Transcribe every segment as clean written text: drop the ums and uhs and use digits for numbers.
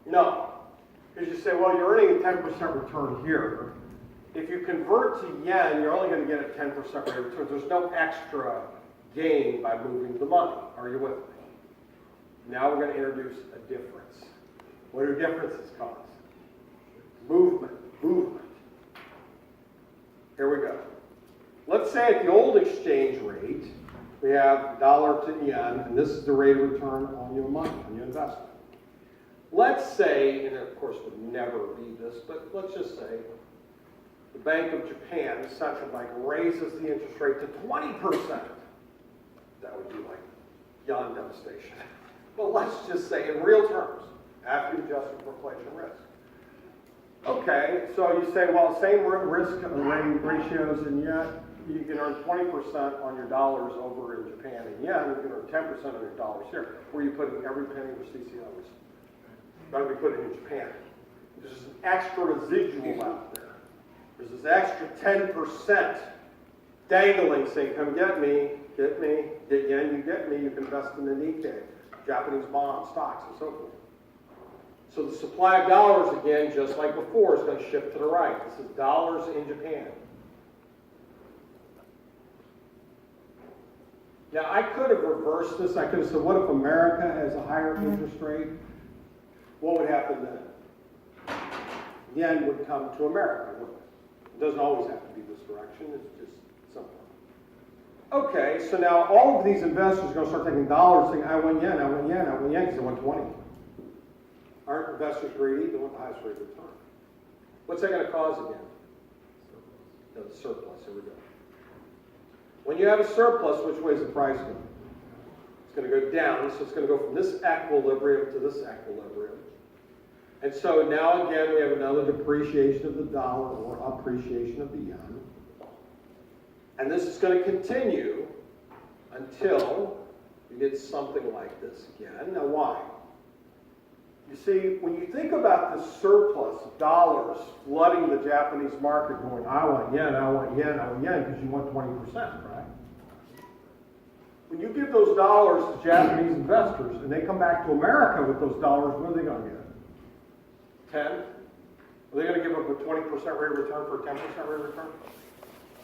No. Because you say, well, you're earning a 10% return here. If you convert to yen, you're only going to get a 10% rate of return. There's no extra gain by moving the money. Are you with me? Now we're going to introduce a difference. What do differences cause? Movement. Here we go. Let's say at the old exchange rate, we have dollar to yen, and this is the rate of return on your money, on your investment. Let's say, and of course would never be this, but let's just say the Bank of Japan, the central bank, raises the interest rate to 20%. That would be like yen devastation. But let's just say in real terms, after you adjust for inflation risk. Okay, so you say, well, same risk ratios in yen, you can earn 20% on your dollars over in Japan in yen, you can earn 10% on your dollars here. Where are you putting every penny for CCOs? Got to be put in Japan. There's an extra residual out there. There's this extra 10% dangling saying, come get me, get yen, you get me, you can invest in the Nikkei, Japanese bonds, stocks, and so forth. So the supply of dollars, again, just like before, is going to shift to the right. This is dollars in Japan. Now, I could have reversed this. I could have said, what if America has a higher interest rate? What would happen then? Yen would come to America, wouldn't it? It doesn't always have to be this direction. It's just something. Okay, so now all of these investors are going to start taking dollars, saying, I want yen, because they want 20. Aren't investors greedy? They want the highest rate of return. What's that going to cause again? No, the surplus. Here we go. When you have a surplus, which way is the price going? It's going to go down, so it's going to go from this equilibrium to this equilibrium. And so now again, we have another depreciation of the dollar or appreciation of the yen. And this is going to continue until you get something like this again. Now why? You see, when you think about the surplus of dollars flooding the Japanese market going, I want yen, because you want 20%, right? When you give those dollars to Japanese investors and they come back to America with those dollars, what are they going to get? 10? Are they going to give up a 20% rate of return for a 10% rate of return?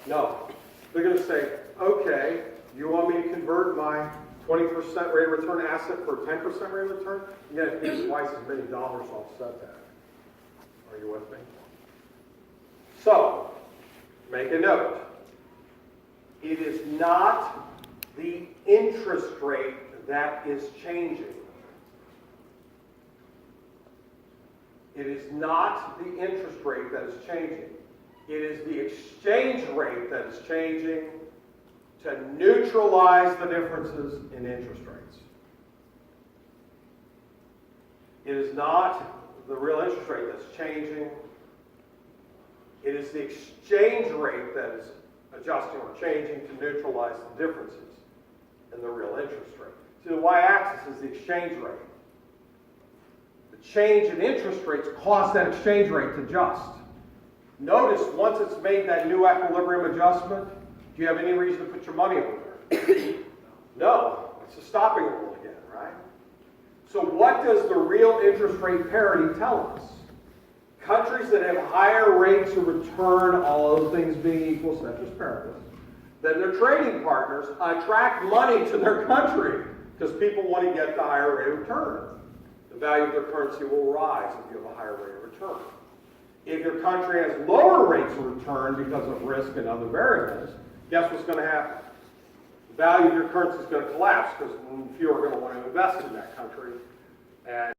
No. They're going to say, okay, you want me to convert my 20% rate of return asset for a 10% rate of return? You got to give twice as many dollars to offset that. Are you with me? So, make a note. It is not the interest rate that is changing. It is not the interest rate that is changing. It is the exchange rate that is changing to neutralize the differences in interest rates. It is not the real interest rate that's changing. It is the exchange rate that is adjusting or changing to neutralize the differences in the real interest rate. See, the y-axis is the exchange rate. The change in interest rates cause that exchange rate to adjust. Notice, once it's made that new equilibrium adjustment, do you have any reason to put your money over there? No. It's a stopping rule again, right? So what does the real interest rate parity tell us? Countries that have higher rates of return, all other things being equal, ceteris paribus, then their trading partners attract money to their country because people want to get the higher rate of return. The value of their currency will rise if you have a higher rate of return. If your country has lower rates of return because of risk and other variables, guess what's going to happen? The value of your currency is going to collapse because fewer are going to want to invest in that country. And